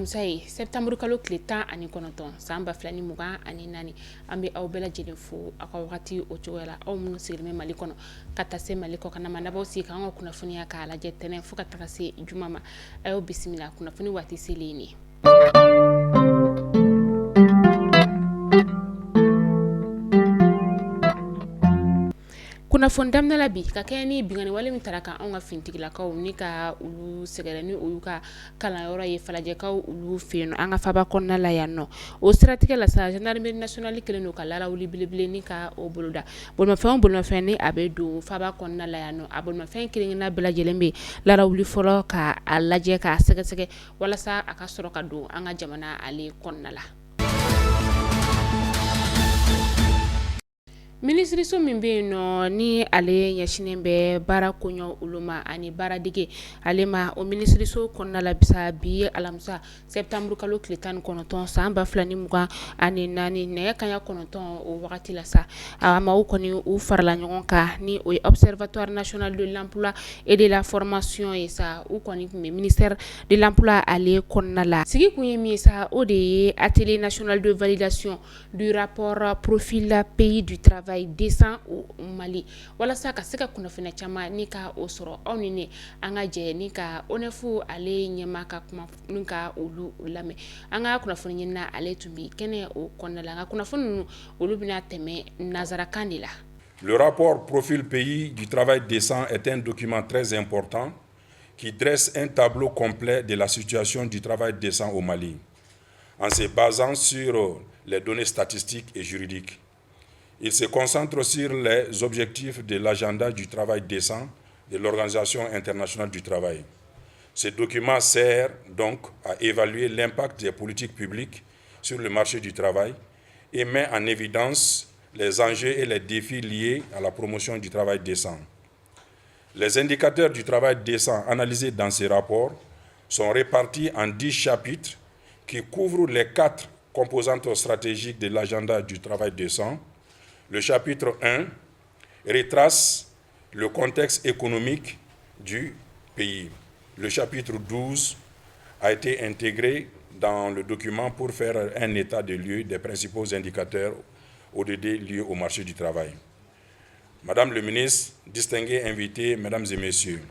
alamisa ye septembre kalo tile 19 san 2024 an bɛ aw bɛɛ lajɛlen fo aw ka wagati o cogoya la aw minnu sigilen bɛ Mali kɔnɔ ka taa se Mali kɔ kana manabaaw sigi k'an ka kunnafoniya k'a lajɛ tɛnɛ fo ka taga se juma ma a y'o bisimila kunnafoni waati selen ye kunnafoni daminɛ bi ka kɛ ni bingani wale min tara kan anw ka fintigilakaw ni ka ulu sɛgɛrɛ ni olu ka kalanyɔrɔ ye falajɛkaw ulu fɛ yen an ka faba kɔnɔna la yan nɔ o siratigɛ la sa gendarmerie nationale kelen don ka larawuli belebele ni ka o boloda bolimafɛn ni a bɛ don faba kɔnɔna la yan nɔ a bolimafɛn kelen-kelenna bɛɛ lajɛlen bɛ larawuli fɔlɔ ka a lajɛ k'a sɛgɛsɛgɛ walasa a ka sɔrɔ ka don an ka jamana ale kɔnɔna la. Minisiriso min bɛ yen nɔ ni ale ɲɛsinen bɛ baara koɲɔ olu ma ani baaradege ale ma o minisiriso kɔnɔna la bisa bi alamisa septembre kalo tile 19 san 2024 nɛgɛ kanɲɛ 9 o wagati la sa a ma o kɔni u farala ɲɔgɔn kan ni o ye observatoire national de l'emploi et de la formation ye sa u kɔni tun bɛ ministère de l'emploi ale kɔnɔna la sigi kun ye min sa o de ye atelier national de validation du rapport profil pays du travail décent au Mali walasa ka se ka kunnafoniya caman ni ka o sɔrɔ aw ni ne an ka jɛ ni ka ONEF ale ɲɛma ka kuma ni ka olu lamɛn an ka kunnafoni ɲinina ale tun bi kɛnɛ o kɔnɔna la an ka kunnafoni ninnu olu bɛna tɛmɛ nazarakan de la. Le rapport Profil pays du travail décent est un document très important qui dresse un tableau complet de la situation du travail décent au Mali en se basant sur les données statistiques et juridiques. Il se concentre sur les objectifs de l'agenda du travail décent de l'Organisation internationale du travail. Ce document sert donc à évaluer l'impact des politiques publiques sur le marché du travail et met en évidence les enjeux et les défis liés à la promotion du travail décent. Les indicateurs du travail décent analysés dans ces rapports sont répartis en 10 chapitres qui couvrent les 4 composantes stratégiques de l'agenda du travail décent. Le chapitre 1 retrace le contexte économique du pays. Le chapitre 12 a été intégré dans le document pour faire un état de lieu des principaux indicateurs ODD liés au marché du travail. Madame le ministre, distingués invités, mesdames et messieurs,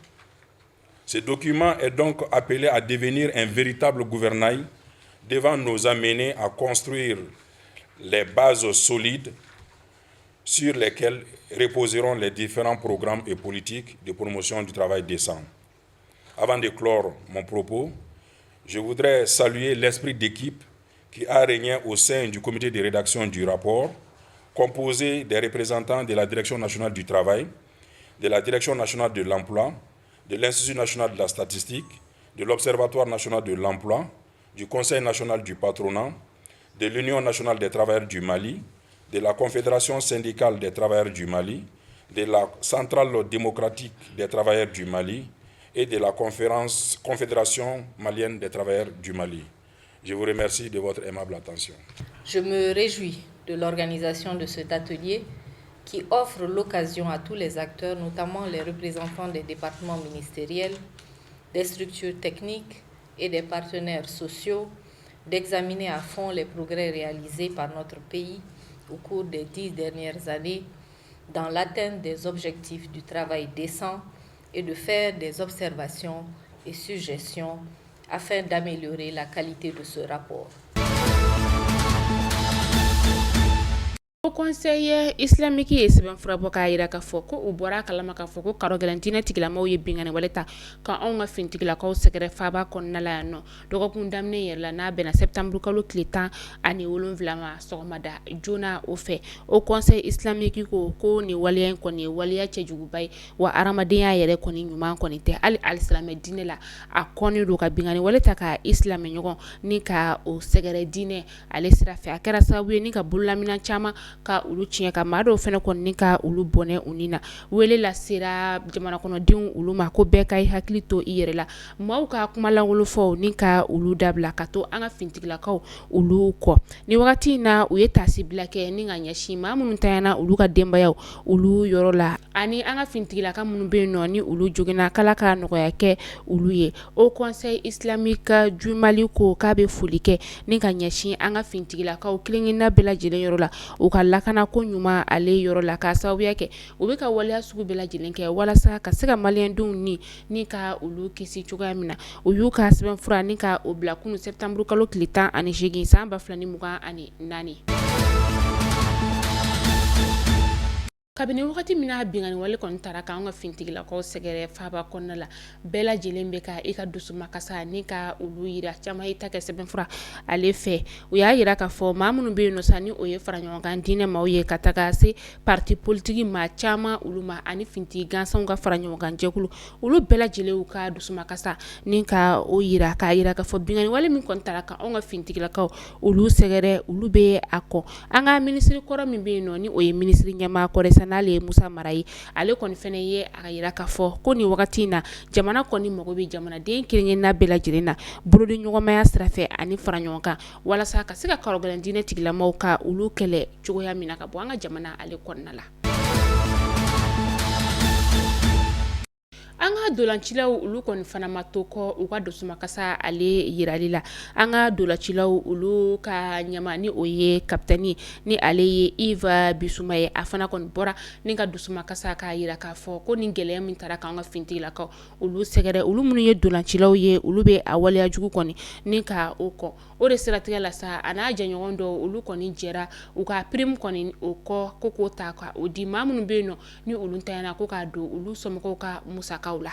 ce document est donc appelé à devenir un véritable gouvernail devant nous amener à construire les bases solides sur lesquels reposeront les différents programmes et politiques de promotion du travail décent. Avant de clore mon propos, je voudrais saluer l'esprit d'équipe qui a régné au sein du comité de rédaction du rapport, composé des représentants de la Direction nationale du travail, de la Direction nationale de l'emploi, de l'Institut national de la statistique, de l'Observatoire national de l'emploi, du Conseil national du patronat, de l'Union nationale des travailleurs du Mali, de la Confédération syndicale des travailleurs du Mali, de la Centrale démocratique des travailleurs du Mali et de la Confédération malienne des travailleurs du Mali. Je vous remercie de votre aimable attention. Je me réjouis de l'organisation de cet atelier qui offre l'occasion à tous les acteurs, notamment les représentants des départements ministériels, des structures techniques et des partenaires sociaux, d'examiner à fond les progrès réalisés par notre pays au cours des 10 dernières années dans l'atteinte des objectifs du travail décent et de faire des observations et suggestions afin d'améliorer la qualité de ce rapport. O conseiller islamique ye sɛbɛnfura bɔ k'a yira k'a fɔ ko u bɔra a kalama k'a fɔ ko karo gɛlɛn diinɛ tigilamaw ye bingani wale ta ka anw ka fintigilakaw sɛgɛrɛ faaba kɔnɔna la yan nɔ dɔgɔkun daminɛ yɛrɛ la n'a bɛnna septembre kalo tile 17 ma sɔgɔmada joona o fɛ o conseil islamique ko nin waleya in kɔni ye waleya cɛjuguba ye wa adamadenya yɛrɛ kɔni ɲuman kɔni tɛ hali alisilamɛ diinɛ la a kɔni don ka bingani wale ta ka islami ɲɔgɔn ni ka o sɛgɛrɛ diinɛ ale sira fɛ a kɛra sababu ye ni ka bololamina caman ka ulu tiɲɛ ka maa dɔw fɛnɛ kɔni ni ka ulu bɔnɛ u ni na wele la sera jamana kɔnɔdenw ulu ma ko bɛɛ ka i hakili to i yɛrɛ la maaw ka kuma langolo fɔw ni ka ulu dabila ka to an ka fintigilakaw ulu kɔ ni wagati in na u ye tasibila kɛ ni ka ɲɛsin maa minnu tanyana ulu ka denbayaw ulu yɔrɔ la ani an ka fintigilaka minnu bɛ yen nɔ ni olu joginna kala ka nɔgɔya kɛ olu ye au conseil islamique du Mali ko k'a bɛ foli kɛ ni ka ɲɛsin an ka fintigilakaw kelenkelenna bɛɛ lajɛlen yɔrɔ la u ka lakana ko ɲuman ale yɔrɔ la k'a sababuya kɛ u bɛ ka waleya sugu bɛɛ lajɛlen kɛ walasa ka se ka maliyɛndenw ni ka olu kisi cogoya min na u y'u ka sɛbɛnfura ni ka o bila kunun septembre kalo tile 18 san 2024. Kabini wagati min na bingani wale kɔni tara k'an ka fintigilakaw sɛgɛrɛ faaba kɔnɔna la bɛɛ lajɛlen bɛ ka i ka dusuma kasa ni ka olu yira caman i ta kɛ sɛbɛnfura ale fɛ u y'a yira k'a fɔ maa minnu bɛ yen nɔ sa ni o ye fara ɲɔgɔn kan diinɛ maaw ye ka taga se parti politique maa caman olu ma ani fintigi gansanw ka fara ɲɔgɔn kan jɛkulu olu bɛɛ lajɛlen u ka dusuma kasa ni ka o yira k'a yira k'a fɔ bingani wale min kɔni tara ka anw ka fintigilakaw olu sɛgɛrɛ olu bɛ a kɔ an ka minisiri kɔrɔ min bɛ yen nɔ ni o ye minisiri ɲɛmaa kɔrɛ n'ale ye Musa Mara ye ale kɔni fɛnɛ ye a yira k'a fɔ ko ni wagati in na jamana kɔni mago bɛ jamanaden kelenkelenna bɛɛ lajɛlen na bolodi ɲɔgɔnmaya sira fɛ ani fara ɲɔgɔn kan walasa ka se ka karɔgɛlɛn diinɛ tigilamaw ka olu kɛlɛ cogoya min na ka bɔ an ka jamana ale kɔnɔna la. An ka dolancilaw olu kɔni fana ma to kɔ u ka dusuma kasa ale yirali la an ka dolancilaw olu ka ɲama ni o ye kapitɛni ni ale ye Yves Bissouma ye a fana kɔni bɔra ni ka dusuma kasa k'a yira k'a fɔ ko ni gɛlɛya min tara k'an ka fintigilakaw olu sɛgɛrɛ olu minnu ye dolancilaw ye olu bɛ a waleya jugu kɔni ni ka o kɔ o de siratigɛ la sa a n'a jɛɲɔgɔn dɔw olu kɔni jɛra u ka prime kɔni o kɔ ko k'o ta ka o di maa minnu bɛ yen nɔ ni olu ntanyana ko k'a don olu somɔgɔw ka musakaw la.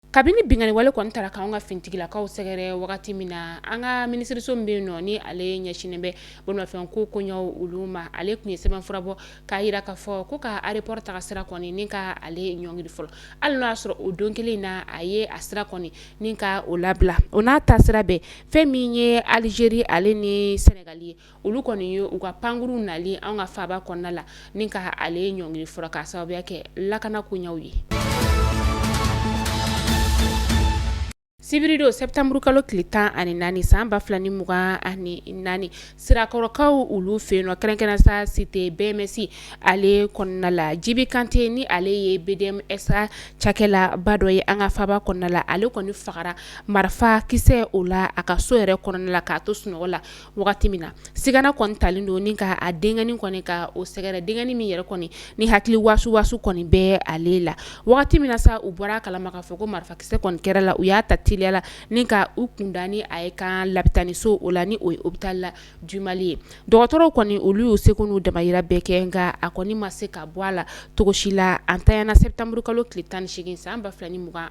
Kabini bingani wale kɔni tara k'anw ka fintigilakaw sɛgɛrɛ wagati min na an ka minisiriso min bɛ yen nɔ ni ale ɲɛsinnen bɛ bolimafɛn ko koɲɛw olu ma ale tun ye sɛbɛnfura bɔ k'a yira k'a fɔ ko ka aéroport taga sira kɔni ni ka ale ɲɔngiri fɔlɔ hali n'o y'a sɔrɔ o don kelen na a ye a sira kɔni ni ka o labila o n'a ta sira bɛɛ fɛn min ye Algérie ale ni Sénégal ye olu kɔni ye u ka pankuru nali an ka faaba kɔnɔna la ni ka ale ɲɔngiri fɔlɔ k'a sababuya kɛ lakana koɲɛw ye. Sibirido septembre kalo tile 14 san 2024 sirakɔrɔkaw olu fɛ yen nɔ kɛrɛnkɛrɛnnen sa cité BMS ale kɔnɔna la Jibi Kante ni ale ye BDMSA cakɛla ba dɔ ye an ka faaba kɔnɔna la ale kɔni fagara marifa kisɛ o la a ka so yɛrɛ kɔnɔna la k'a to sunɔgɔ la wagati min na sigana kɔni talen don ni ka a denkɛni kɔni ka o sɛgɛrɛ denkɛni min yɛrɛ kɔni ni hakili wasu kɔni bɛ ale la wagati min na sa u bɔra kalama k'a fɔ ko marifa kisɛ kɔni kɛra la u y'a ta la ni ka u kunda ni a ye kan lapitaniso o la ni o ye hôpital la du Mali ye dɔgɔtɔrɔw kɔni olu y'u seko n'u damayira bɛɛ kɛ nka a kɔni ma se ka bɔ a la togo si la an tanyana septembre kalo tile 18 san 2024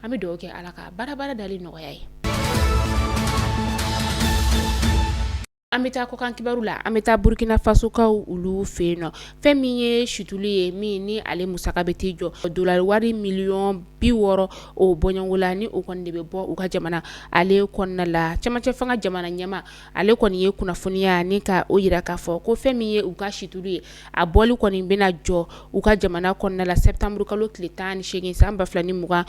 an bɛ dugawu kɛ Ala ka baara dali nɔgɔya ye. An bɛ taa kɔkan kibaru la an bɛ taa Burkina Faso kaw olu fɛ yen nɔ fɛn min ye situlu ye min ni ale musaka bɛ t'i jɔ dolari wari miliyɔn 60 o bɔɲɔngo la ni o kɔni de bɛ bɔ u ka jamana ale kɔnɔna la cɛmancɛ fanga jamana ɲɛma ale kɔni ye kunnafoniya ni ka o yira k'a fɔ ko fɛn min ye u ka situlu ye a bɔli kɔni bɛna jɔ u ka jamana kɔnɔna la septembre kalo tile 18 san 2024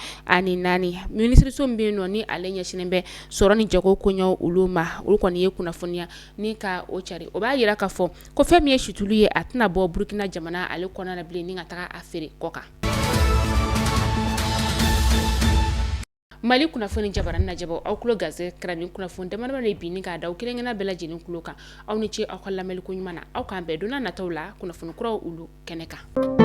minisiriso min bɛ yen nɔ ni ale ɲɛsinnen bɛ sɔrɔ ni jago koɲɛw olu ma olu kɔni ye kunnafoniya ni ka o cari o b'a yira k'a fɔ ko fɛn min ye situlu ye a tɛna bɔ Burkina jamana ale kɔnɔna la bilen ni ka taga a feere kɔkan. Mali kunnafoni jabarani na jabɔ aw kulo gazɛ karabi kunnafoni damadama de bi ni k'a da aw kelenkelenna bɛɛ lajɛlen kulo kan aw ni ce aw ka lamɛnliko ɲuman na aw k'an bɛn donna nataw la kunnafoni kuraw olu kɛnɛ kan.